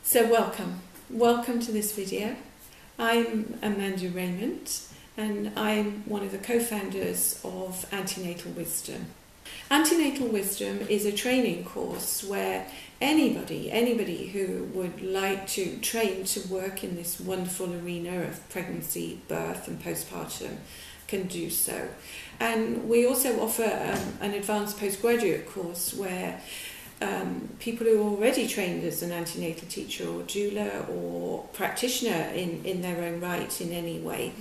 So welcome to this video. I'm Amanda Rayment and I'm one of the co-founders of Antenatal Wisdom. Antenatal Wisdom is a training course where anybody who would like to train to work in this wonderful arena of pregnancy, birth and postpartum can do so. And we also offer an advanced postgraduate course where people who are already trained as an antenatal teacher or doula or practitioner in their own right in any way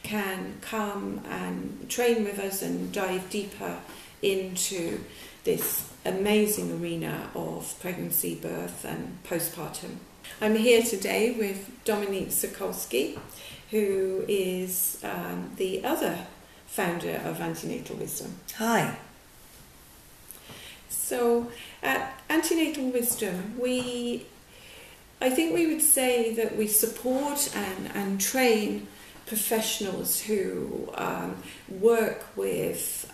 can come and train with us and dive deeper into this amazing arena of pregnancy, birth and postpartum. I'm here today with Dominique Sakoilsky, who is the other founder of Antenatal Wisdom. Hi. So at Antenatal Wisdom, I think we would say that we support and train professionals who work with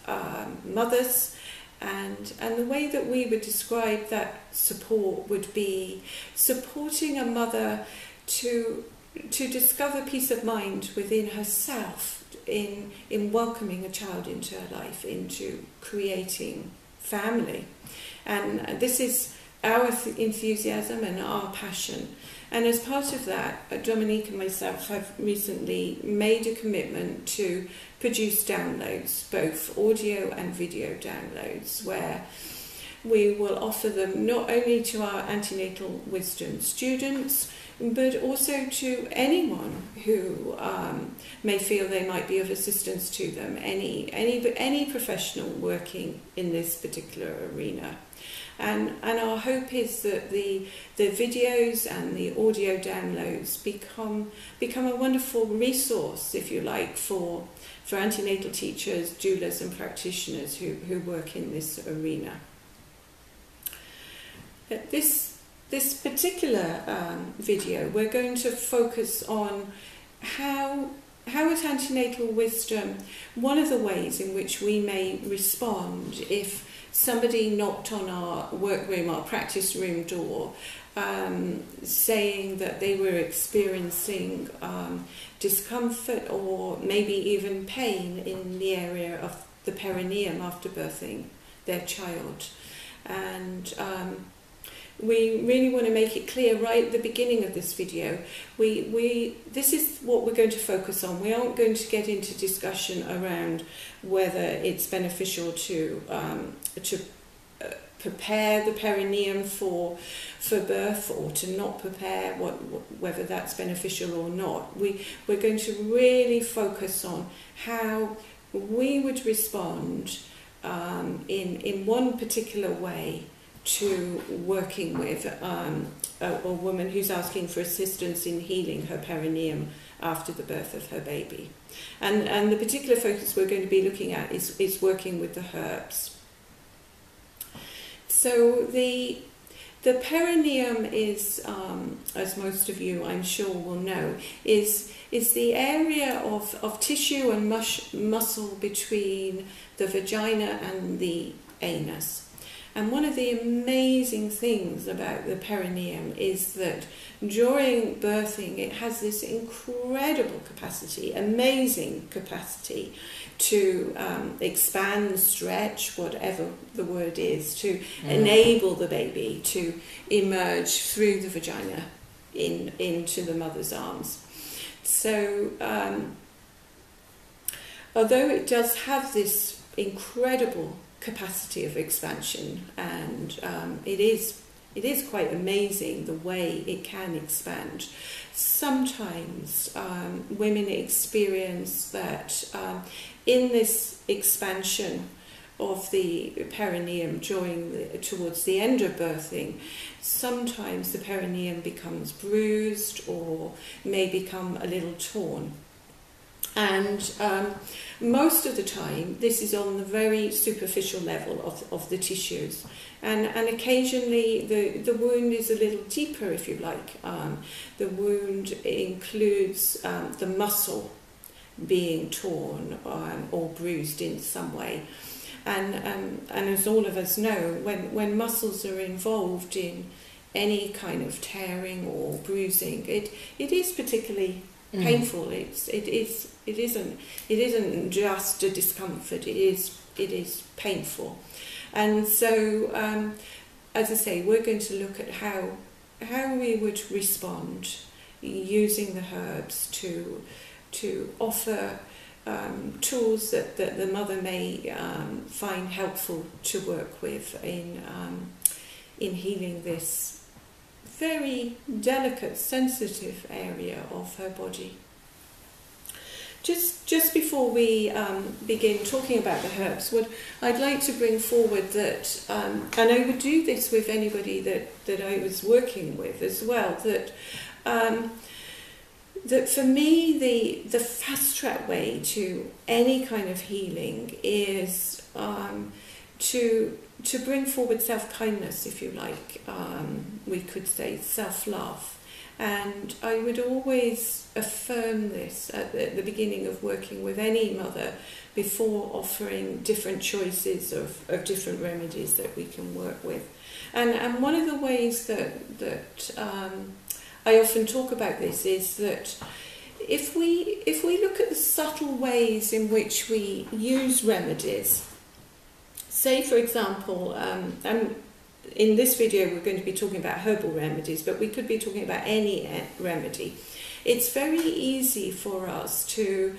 mothers, and the way that we would describe that support would be supporting a mother to discover peace of mind within herself in welcoming a child into her life, into creating family. And this is our enthusiasm and our passion. And as part of that, Dominique and myself have recently made a commitment to produce downloads, both audio and video downloads, where we will offer them not only to our Antenatal Wisdom students, but also to anyone who may feel they might be of assistance to them, any professional working in this particular arena. And our hope is that the videos and the audio downloads become a wonderful resource, if you like, for antenatal teachers, doulas and practitioners who work in this arena. This particular video, we're going to focus on how at Antenatal Wisdom, one of the ways in which we may respond if somebody knocked on our workroom, our practice room door, saying that they were experiencing discomfort or maybe even pain in the area of the perineum after birthing their child. And we really want to make it clear right at the beginning of this video. This is what we're going to focus on. We aren't going to get into discussion around whether it's beneficial to prepare the perineum for birth or to not prepare, whether that's beneficial or not. We're going to really focus on how we would respond in one particular way to working with a woman who's asking for assistance in healing her perineum after the birth of her baby. And the particular focus we're going to be looking at is working with the herbs. So the perineum is, as most of you I'm sure will know, is the area of tissue and muscle between the vagina and the anus. And one of the amazing things about the perineum is that during birthing it has this incredible capacity, amazing capacity to expand, stretch, whatever the word is, to enable the baby to emerge through the vagina into the mother's arms. So although it does have this incredible capacity of expansion, and it is quite amazing the way it can expand. Sometimes women experience that in this expansion of the perineum towards the end of birthing, sometimes the perineum becomes bruised or may become a little torn. And most of the time this is on the very superficial level of the tissues, and occasionally the wound is a little deeper, if you like. The wound includes the muscle being torn or bruised in some way. And as all of us know, when muscles are involved in any kind of tearing or bruising. It is particularly painful. It isn't just a discomfort. It is painful, and so as I say, we're going to look at how we would respond using the herbs to offer tools that the mother may find helpful to work with in healing this very delicate, sensitive area of her body. Just before we begin talking about the herbs, what I'd like to bring forward that, and I would do this with anybody that I was working with as well, that for me the fast track way to any kind of healing is to bring forward self-kindness, if you like. We could say self-love. And I would always affirm this at the beginning of working with any mother before offering different choices of different remedies that we can work with. And one of the ways that I often talk about this is that if we look at the subtle ways in which we use remedies, say for example, and in this video we're going to be talking about herbal remedies, but we could be talking about any remedy. It's very easy for us to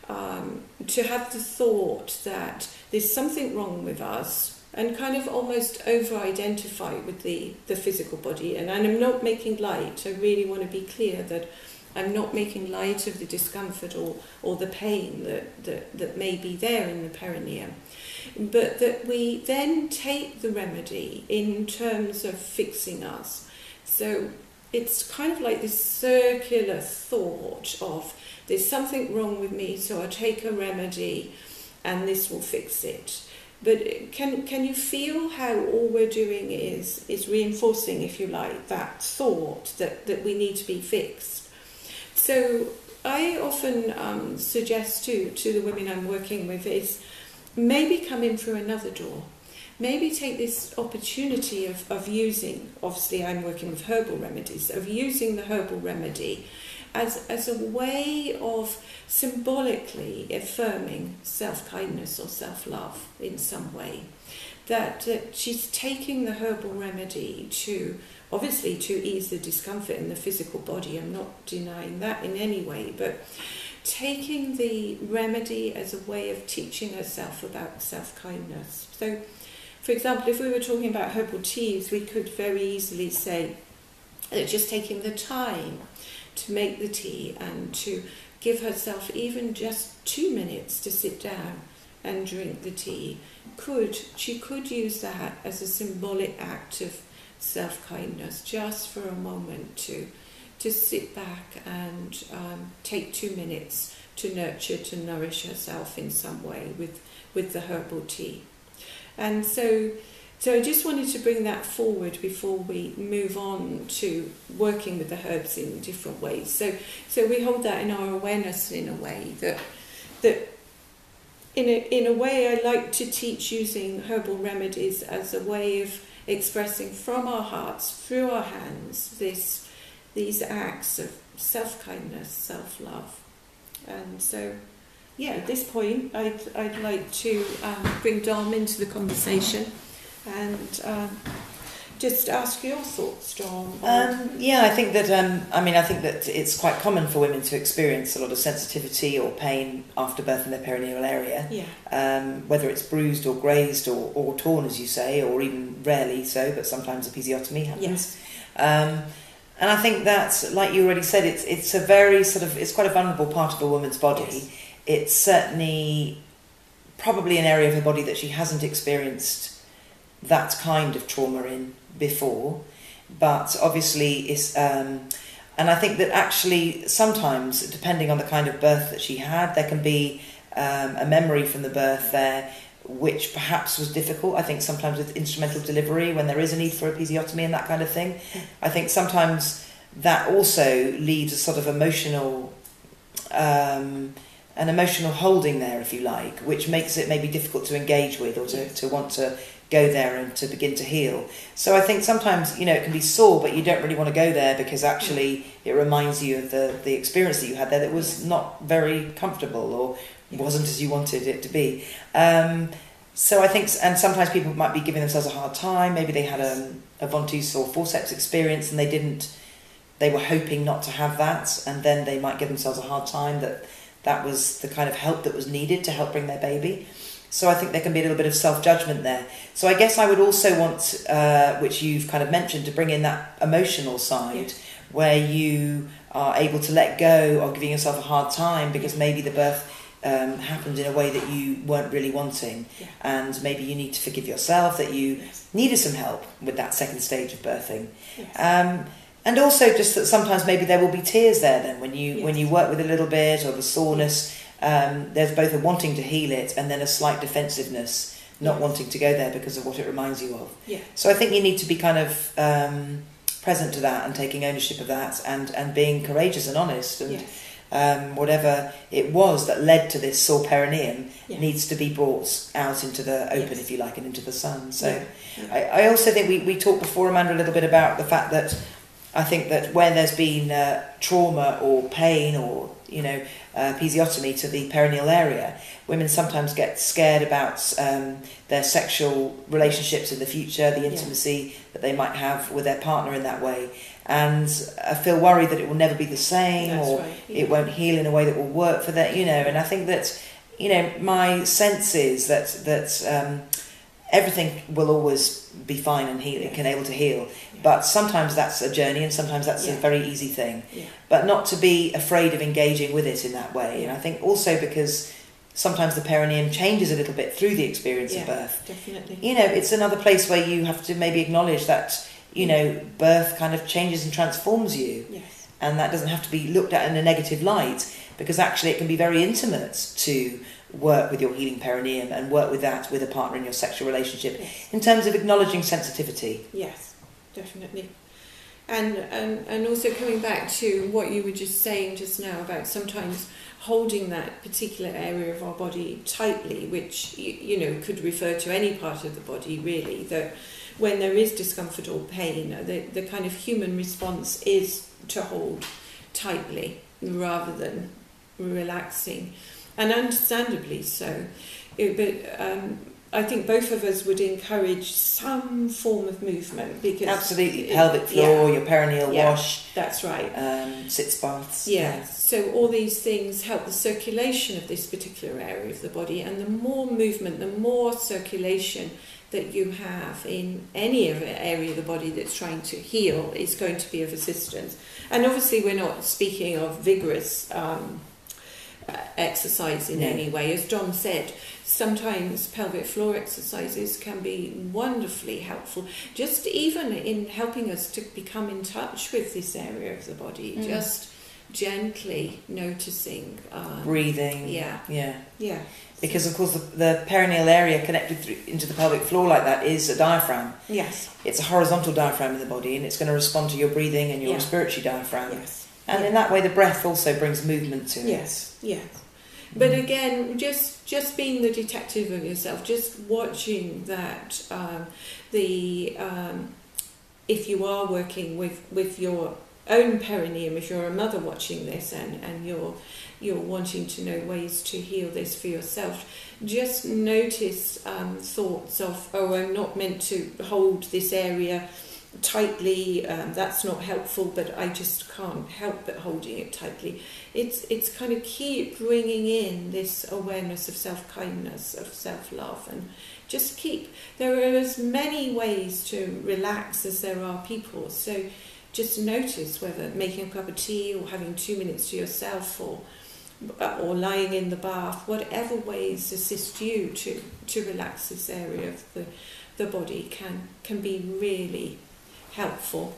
have the thought that there's something wrong with us and kind of almost over-identify with the physical body. And I'm not making light. I really want to be clear that I'm not making light of the discomfort or the pain that may be there in the perineum. But that we then take the remedy in terms of fixing us. So it's kind of like this circular thought of there's something wrong with me, so I'll take a remedy and this will fix it. But can you feel how all we're doing is reinforcing, if you like, that thought that we need to be fixed? So I often suggest to the women I'm working with is maybe come in through another door. Maybe take this opportunity of using, obviously I'm working with herbal remedies, of using the herbal remedy as a way of symbolically affirming self-kindness or self-love in some way. That she's taking the herbal remedy to, obviously to ease the discomfort in the physical body. I'm not denying that in any way, but taking the remedy as a way of teaching herself about self-kindness. So, for example, if we were talking about herbal teas, we could very easily say that just taking the time to make the tea and to give herself even just 2 minutes to sit down and drink the tea, she could use that as a symbolic act of self-kindness, just for a moment to sit back and take 2 minutes to nurture, to nourish herself in some way with the herbal tea. And so I just wanted to bring that forward before we move on to working with the herbs in different ways. So we hold that in our awareness in a way that in a way I like to teach using herbal remedies as a way of expressing from our hearts, through our hands, these acts of self-kindness, self-love. And so, yeah, at this point I'd like to bring Dom into the conversation and just ask your thoughts, Dom. Yeah, I think that it's quite common for women to experience a lot of sensitivity or pain after birth in their perineal area. Yeah. Whether it's bruised or grazed or torn, as you say, or even rarely so, but sometimes episiotomy happens. Yes. And I think that's, like you already said, it's a very it's quite a vulnerable part of a woman's body. Yes. It's certainly probably an area of her body that she hasn't experienced that kind of trauma in before, but obviously it's and I think that actually sometimes, depending on the kind of birth that she had, there can be a memory from the birth there which perhaps was difficult. I think sometimes with instrumental delivery, when there is a need for episiotomy and that kind of thing, I think sometimes that also leaves a sort of emotional an emotional holding there, if you like, which makes it maybe difficult to engage with or to want to go there and to begin to heal. So I think sometimes, you know, it can be sore, but you don't really want to go there because actually it reminds you of the experience that you had there that was not very comfortable or wasn't as you wanted it to be. So I think, and sometimes people might be giving themselves a hard time. Maybe they had a ventouse or forceps experience and they were hoping not to have that, and then they might give themselves a hard time that was the kind of help that was needed to help bring their baby. So I think there can be a little bit of self-judgment there. So I guess I would also want, which you've kind of mentioned, to bring in that emotional side where you are able to let go of giving yourself a hard time because maybe the birth happened in a way that you weren't really wanting, and maybe you need to forgive yourself that you needed some help with that second stage of birthing. And also just that sometimes maybe there will be tears there then when you work with a little bit, or the soreness, there's both a wanting to heal it and then a slight defensiveness, not wanting to go there because of what it reminds you of. So I think you need to be kind of present to that and taking ownership of that, and being courageous and honest, and whatever it was that led to this sore perineum needs to be brought out into the open, if you like, and into the sun. So I also think we talked before, Amanda, a little bit about the fact that I think that where there's been trauma or pain or, you know, episiotomy to the perineal area, women sometimes get scared about their sexual relationships in the future, the intimacy that they might have with their partner in that way, and feel worried that it will never be the same, or it won't heal in a way that will work for that, you know. And I think that, you know, my sense is that everything will always be fine and heal, can able to heal. But sometimes that's a journey, and sometimes that's a very easy thing. But not to be afraid of engaging with it in that way. And I think also because sometimes the perineum changes a little bit through the experience of birth. Definitely. You know, it's another place where you have to maybe acknowledge that, you know, birth kind of changes and transforms you. And that doesn't have to be looked at in a negative light, because actually it can be very intimate to work with your healing perineum and work with that with a partner in your sexual relationship in terms of acknowledging sensitivity. Definitely. And also coming back to what you were just saying just now about sometimes holding that particular area of our body tightly, which you know could refer to any part of the body really, that when there is discomfort or pain, the kind of human response is to hold tightly rather than relaxing, and understandably so. But I think both of us would encourage some form of movement, because absolutely, pelvic floor, your perineal wash. That's right. Sitz baths. So all these things help the circulation of this particular area of the body, and the more movement, the more circulation that you have in any area of the body that's trying to heal is going to be of assistance. And obviously we're not speaking of vigorous exercise in any way. As Dom said, sometimes pelvic floor exercises can be wonderfully helpful, just even in helping us to become in touch with this area of the body, just gently noticing breathing. Because of course the perineal area connected into the pelvic floor like that is a diaphragm. It's a horizontal diaphragm in the body, and it's going to respond to your breathing and your respiratory diaphragm. And in that way the breath also brings movement to it. But again, just being the detective of yourself, just watching that if you are working with your own perineum, if you're a mother watching this and you're wanting to know ways to heal this for yourself, just notice thoughts of, oh, I'm not meant to hold this area tightly, that's not helpful, but I just can't help but holding it tightly. It's kind of keep bringing in this awareness of self-kindness, of self-love, and just there are as many ways to relax as there are people, so just notice whether making a cup of tea or having 2 minutes to yourself or lying in the bath, whatever ways assist you to relax this area of the body can be really helpful.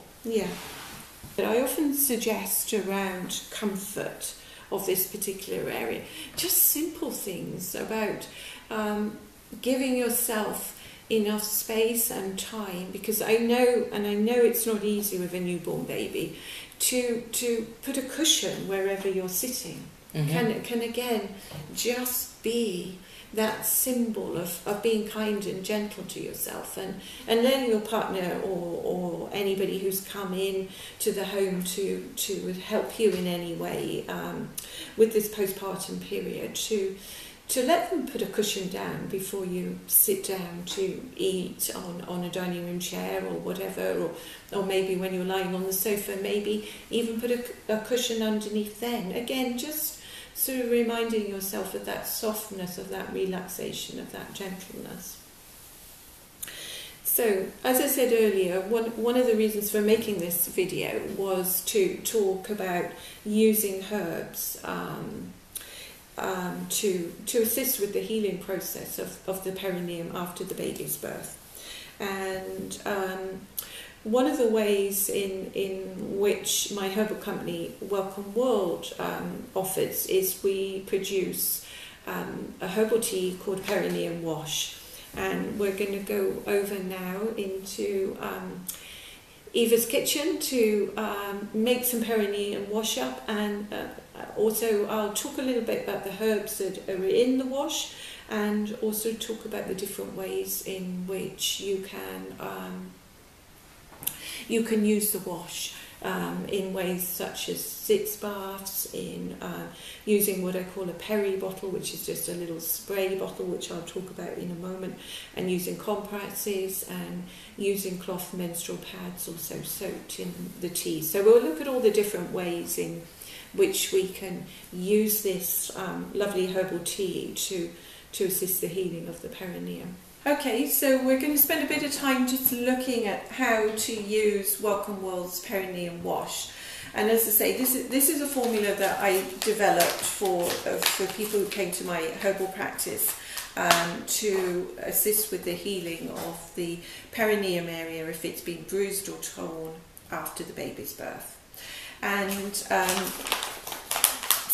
But I often suggest around comfort of this particular area, just simple things about giving yourself enough space and time, because I know it's not easy with a newborn baby to put a cushion wherever you're sitting. Can again just be that symbol of being kind and gentle to yourself, and letting your partner or anybody who's come in to the home to help you in any way with this postpartum period, to let them put a cushion down before you sit down to eat on a dining room chair or whatever, or maybe when you're lying on the sofa, maybe even put a cushion underneath then. Again, just sort of reminding yourself of that softness, of that relaxation, of that gentleness. So, as I said earlier, one of the reasons for making this video was to talk about using herbs to assist with the healing process of the perineum after the baby's birth. And one of the ways in which my herbal company Welcome World offers is we produce a herbal tea called Perineum Wash, and we're going to go over now into Eva's kitchen to make some perineum wash up, and also I'll talk a little bit about the herbs that are in the wash, and also talk about the different ways in which you can use the wash in ways such as sitz baths, in using what I call a peri bottle, which is just a little spray bottle, which I'll talk about in a moment, and using compresses, and using cloth menstrual pads also soaked in the tea. So we'll look at all the different ways in which we can use this lovely herbal tea to assist the healing of the perineum. Okay, so we're going to spend a bit of time just looking at how to use Welcome World's Perineum Wash. And as I say, this is a formula that I developed for people who came to my herbal practice to assist with the healing of the perineum area if it's been bruised or torn after the baby's birth. And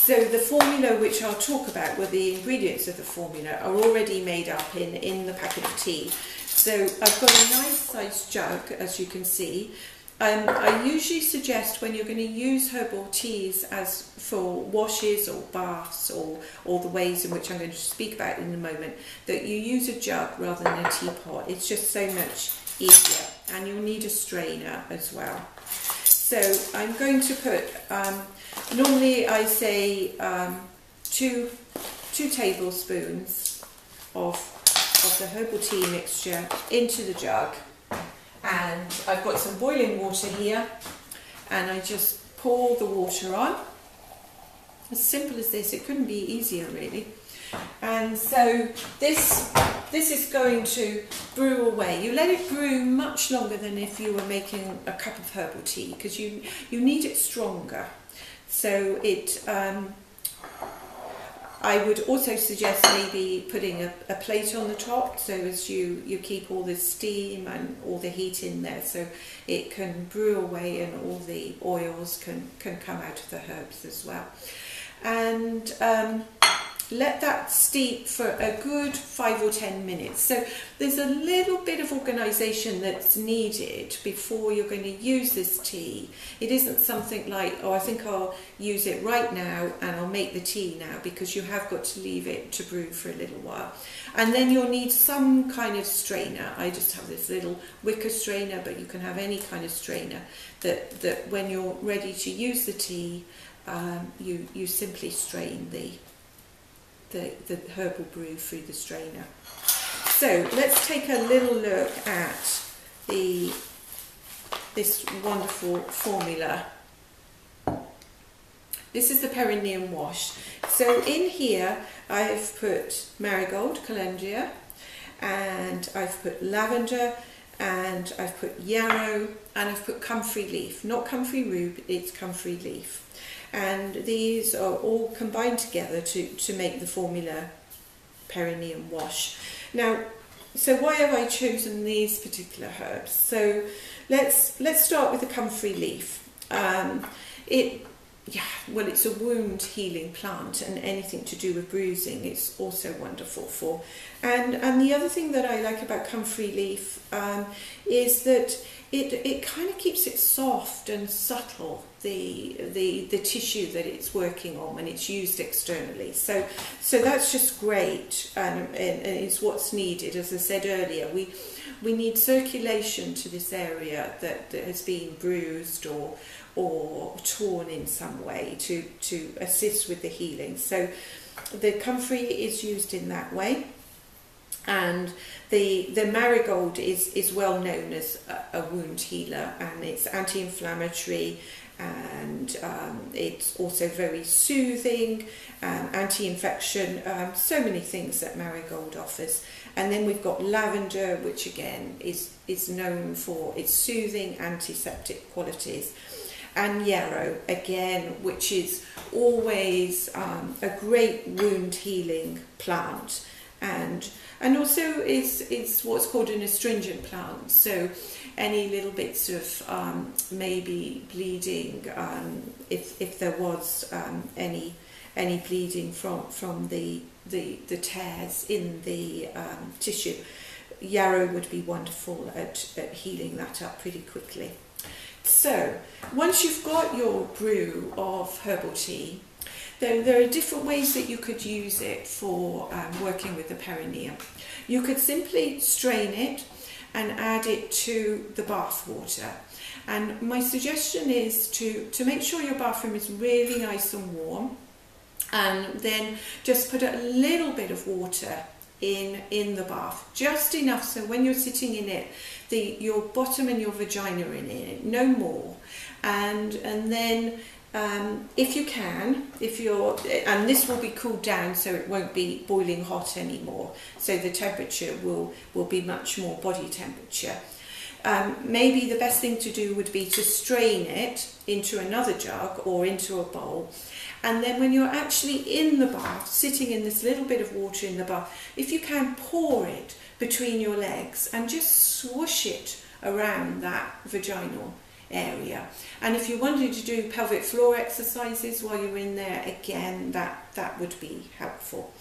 so the formula which I'll talk about, well, the ingredients of the formula are already made up in the packet of tea. So I've got a nice sized jug, as you can see. I usually suggest when you're going to use herbal teas as for washes or baths or the ways in which I'm going to speak about in a moment, that you use a jug rather than a teapot. It's just so much easier, and you'll need a strainer as well. So I'm going to put, normally I say 2 tablespoons of the herbal tea mixture into the jug, and I've got some boiling water here, and I just pour the water on. As simple as this, it couldn't be easier really. And so this is going to brew away. You let it brew much longer than if you were making a cup of herbal tea, because you need it stronger. So I would also suggest maybe putting a plate on the top, so as you keep all the steam and all the heat in there, so it can brew away and all the oils can come out of the herbs as well. And let that steep for a good 5 or 10 minutes. So there's a little bit of organisation that's needed before you're going to use this tea. It isn't something like, oh, I think I'll use it right now and I'll make the tea now, because you have got to leave it to brew for a little while. And then you'll need some kind of strainer. I just have this little wicker strainer, but you can have any kind of strainer that when you're ready to use the tea, you simply strain the herbal brew through the strainer. So let's take a little look at this wonderful formula. This is the perineum wash. So in here I've put marigold, calendula, and I've put lavender, and I've put yarrow, and I've put comfrey leaf. Not comfrey rue, it's comfrey leaf. And these are all combined together to make the formula perineum wash. Now, so why have I chosen these particular herbs? So let's start with the comfrey leaf. It's a wound healing plant, and anything to do with bruising it's also wonderful for. And the other thing that I like about comfrey leaf is that it kind of keeps it soft and subtle, the tissue that it's working on when it's used externally. So that's just great, and it's what's needed. As I said earlier, we need circulation to this area that has been bruised or torn in some way to assist with the healing. So the comfrey is used in that way. And the marigold is well known as a wound healer, and it's anti-inflammatory, and it's also very soothing, anti-infection, so many things that marigold offers. And then we've got lavender, which again is known for its soothing antiseptic qualities. And yarrow, again, which is always a great wound healing plant, and also is what's called an astringent plant. So any little bits of maybe bleeding, if there was any bleeding from the tears in the tissue, yarrow would be wonderful at healing that up pretty quickly. So once you've got your brew of herbal tea, then there are different ways that you could use it for working with the perineum. You could simply strain it and add it to the bath water. And my suggestion is to make sure your bathroom is really nice and warm, and then just put a little bit of water in the bath, just enough so when you're sitting in it, your bottom and your vagina are in it, no more. And then if you can, and this will be cooled down so it won't be boiling hot anymore, so the temperature will be much more body temperature. Maybe the best thing to do would be to strain it into another jug or into a bowl, and then when you're actually in the bath, sitting in this little bit of water in the bath, if you can, pour it between your legs and just swoosh it around that vaginal area. And if you wanted to do pelvic floor exercises while you're in there, again, that would be helpful.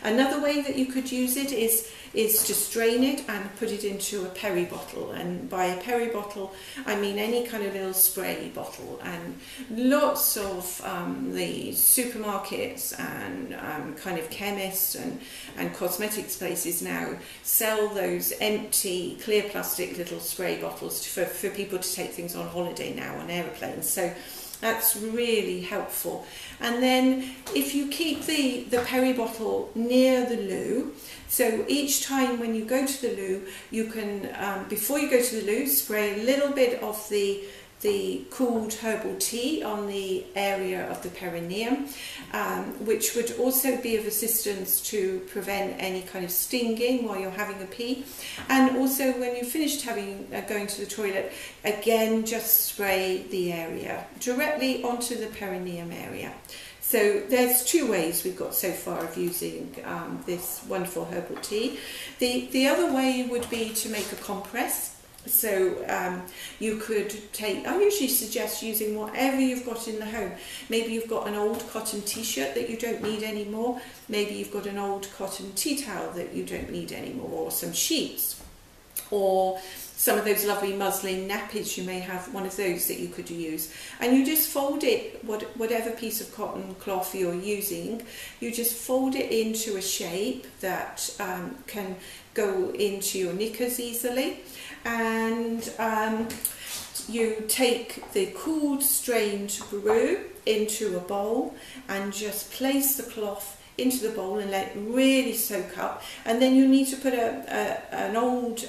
Another way that you could use it is to strain it and put it into a peri bottle. And by a peri bottle, I mean any kind of little spray bottle. And lots of the supermarkets and kind of chemists and cosmetics places now sell those empty clear plastic little spray bottles for people to take things on holiday now on aeroplanes. So that's really helpful. And then if you keep the peri bottle near the loo, so each time when you go to the loo, you can, before you go to the loo, spray a little bit of the cooled herbal tea on the area of the perineum, which would also be of assistance to prevent any kind of stinging while you're having a pee. And also when you've finished going to the toilet, again just spray the area directly onto the perineum area. So there's two ways we've got so far of using this wonderful herbal tea. The other way would be to make a compress. So you could take, I usually suggest using whatever you've got in the home. Maybe you've got an old cotton t-shirt that you don't need anymore. Maybe you've got an old cotton tea towel that you don't need anymore, or some sheets, or some of those lovely muslin nappies. You may have one of those that you could use, and you just fold it, whatever piece of cotton cloth you're using, you just fold it into a shape that can go into your knickers easily. And you take the cooled strained brew into a bowl and just place the cloth into the bowl and let it really soak up. And then you need to put an old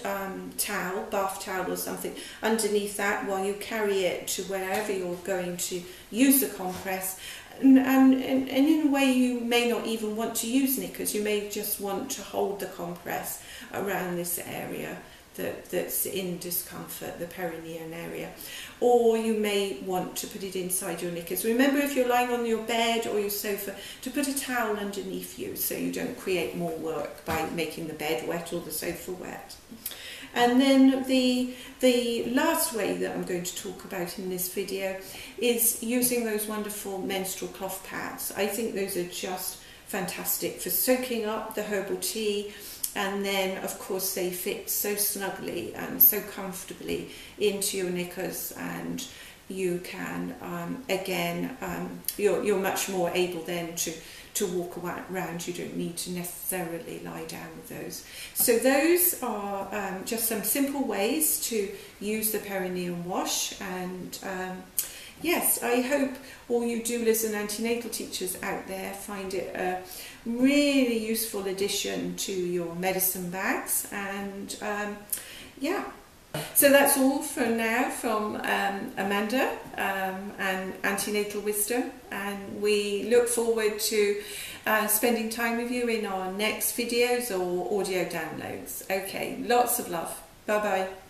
towel, bath towel or something, underneath that while you carry it to wherever you're going to use the compress. And in a way you may not even want to use knickers, you may just want to hold the compress around this area that's in discomfort, the perineum area, or you may want to put it inside your knickers. Remember, if you're lying on your bed or your sofa, to put a towel underneath you so you don't create more work by making the bed wet or the sofa wet. And then the last way that I'm going to talk about in this video is using those wonderful menstrual cloth pads. I think those are just fantastic for soaking up the herbal tea and then of course they fit so snugly and so comfortably into your knickers, and you can you're much more able then to walk around. You don't need to necessarily lie down with those. So those are just some simple ways to use the perineum wash, and yes, I hope all you doulas and antenatal teachers out there find it a really useful addition to your medicine bags. And yeah, so that's all for now from Amanda and Antenatal Wisdom, and we look forward to spending time with you in our next videos or audio downloads. Okay, lots of love. Bye bye.